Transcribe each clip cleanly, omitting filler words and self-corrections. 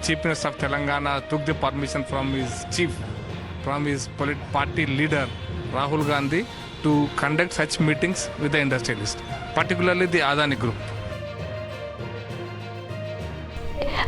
Chief Minister of Telangana took the permission from his party leader Rahul Gandhi to conduct such meetings with the industrialists, particularly the Adani Group.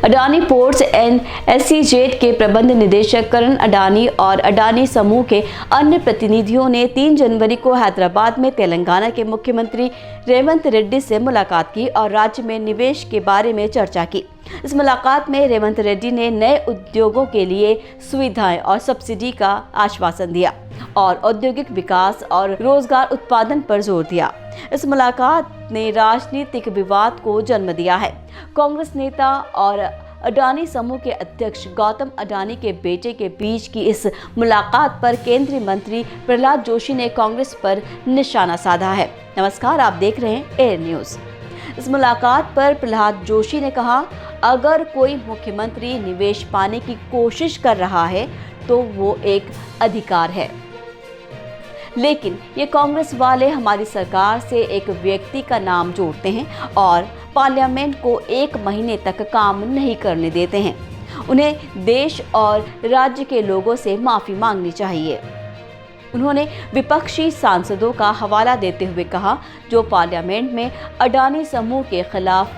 Adani ports and SEZ के प्रबंध निदेशक करण अडानी और अडानी समूह के अन्य प्रतिनिधियों ने 3 जनवरी को हैदराबाद में तेलंगाना के मुख्यमंत्री रेवंत रेड्डी से मुलाकात की और राज्य में निवेश के बारे में चर्चा की। इस मुलाकात में रेवंत रेड्डी ने नए उद्योगों के लिए सुविधाएं और सब्सिडी का आश्वासन दिया और औद्योगिक विकास और रोजगार उत्पादन पर जोर दिया। इस मुलाकात ने राजनीतिक विवाद को जन्म दिया है। कांग्रेस नेता और अडानी समूह के अध्यक्ष गौतम अडानी के बेटे के बीच की इस मुलाकात पर केंद्रीय मंत्री प्रहलाद जोशी ने कांग्रेस पर निशाना साधा है। नमस्कार, आप देख रहे हैं एयर न्यूज। इस मुलाकात पर प्रहलाद जोशी ने कहा, अगर कोई मुख्यमंत्री निवेश पाने की कोशिश कर रहा है तो वो एक अधिकार है, लेकिन ये कांग्रेस वाले हमारी सरकार से एक व्यक्ति का नाम जोड़ते हैं और पार्लियामेंट को 1 महीने तक काम नहीं करने देते हैं। उन्हें देश और राज्य के लोगों से माफी मांगनी चाहिए। उन्होंने विपक्षी सांसदों का हवाला देते हुए कहा, जो पार्लियामेंट में अडानी समूह के खिलाफ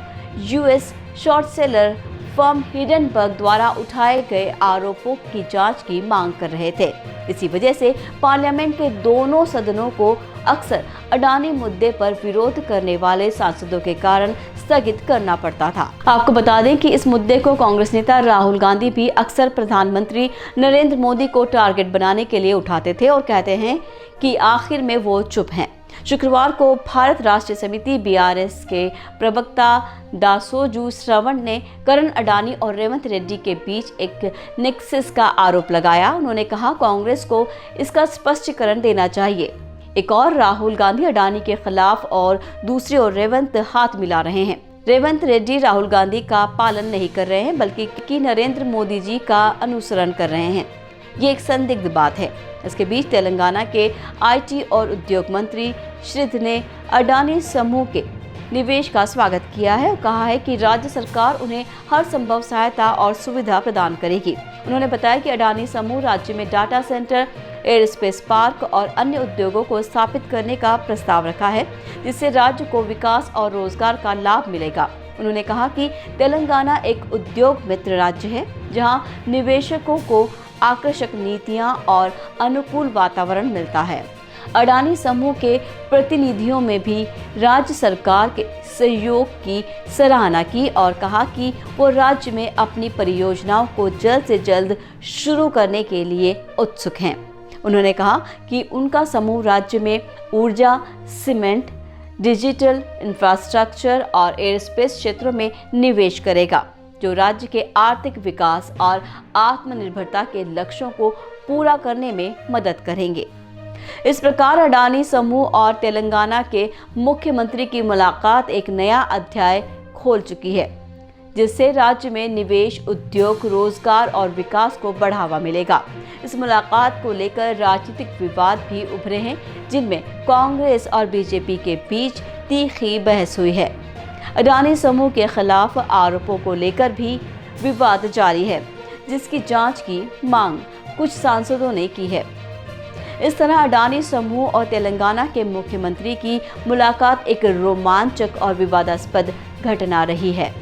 US short seller firm Hindenburg द्वारा उठाए गए आरोपों की जांच की मांग कर रहे थे। इसी वजह से पार्लियामेंट के दोनों सदनों को अक्सर अडानी मुद्दे पर विरोध करने वाले सांसदों के कारण स्थगित करना पड़ता था। आपको बता दें कि इस मुद्दे को कांग्रेस नेता राहुल गांधी भी अक्सर प्रधानमंत्री नरेंद्र मोदी को टारगेट बनाने के लिए उठाते थे और कहते हैं कि आखिर में वो चुप हैं। शुक्रवार को भारत राष्ट्रीय समिति बीआरएस के प्रवक्ता दासोजू श्रवण ने करण अडानी और रेवंत रेड्डी के बीच एक नेक्सस का आरोप लगाया। उन्होंने कहा, कांग्रेस को इसका स्पष्टीकरण देना चाहिए। एक और राहुल गांधी अडानी के खिलाफ और दूसरी ओर रेवंत हाथ मिला रहे हैं। रेवंत रेड्डी राहुल गांधी का पालन नहीं कर रहे हैं, बल्कि नरेंद्र मोदी जी का अनुसरण कर रहे हैं। ये एक संदिग्ध बात है। इसके बीच तेलंगाना के आईटी और उद्योग मंत्री श्रीध ने अडानी समूह के निवेश का स्वागत किया है और कहा है कि राज्य सरकार उन्हें हर संभव सहायता और सुविधा प्रदान करेगी। उन्होंने बताया कि अडानी समूह राज्य में डाटा सेंटर, एयरस्पेस पार्क और अन्य उद्योगों को स्थापित करने का प्रस्ताव रखा है, जिससे राज्य को विकास और रोजगार का लाभ मिलेगा। उन्होंने कहा कि तेलंगाना एक उद्योग मित्र राज्य है, जहां निवेशकों को आकर्षक नीतियां और अनुकूल वातावरण मिलता है। अडानी समूह के प्रतिनिधियों में भी राज्य सरकार के सहयोग की सराहना की और कहा कि वो राज्य में अपनी परियोजनाओं को जल्द से जल्द शुरू करने के लिए उत्सुक हैं। उन्होंने कहा कि उनका समूह राज्य में ऊर्जा, सीमेंट, डिजिटल इंफ्रास्ट्रक्चर और एयरस्पेस क्षेत्रों में निवेश करेगा, जो राज्य के आर्थिक विकास और आत्मनिर्भरता के लक्ष्यों को पूरा करने में मदद करेंगे। इस प्रकार अडानी समूह और तेलंगाना के मुख्यमंत्री की मुलाकात एक नया अध्याय खोल चुकी है, जिससे राज्य में निवेश, उद्योग, रोजगार और विकास को बढ़ावा मिलेगा। इस मुलाकात को लेकर राजनीतिक विवाद भी उभरे हैं, जिनमें कांग्रेस और बीजेपी के बीच तीखी बहस हुई है। अडानी समूह के खिलाफ आरोपों को लेकर भी विवाद जारी है, जिसकी जांच की मांग कुछ सांसदों ने की है। इस तरह अडानी समूह और तेलंगाना के मुख्यमंत्री की मुलाकात एक रोमांचक और विवादास्पद घटना रही है।